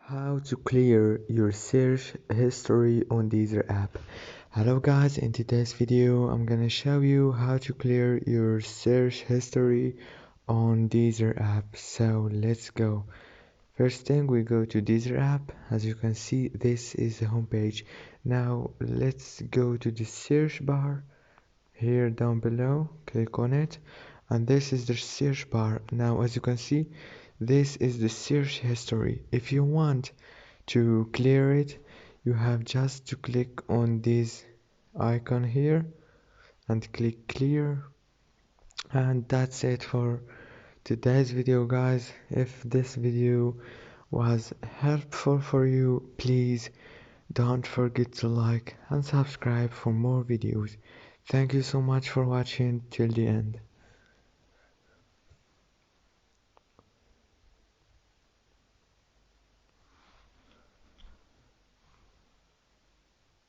How to clear your search history on Deezer app. Hello guys, in today's video I'm gonna show you how to clear your search history on Deezer app. So let's go. First thing, we go to Deezer app. As you can see, this is the home page. Now let's go to the search bar here down below, click on it, and this is the search bar. Now as you can see, this is the search history. If you want to clear it, you have just to click on this icon here and click clear, and that's it for today's video guys. If this video was helpful for you, please don't forget to like and subscribe for more videos. Thank you so much for watching till the end.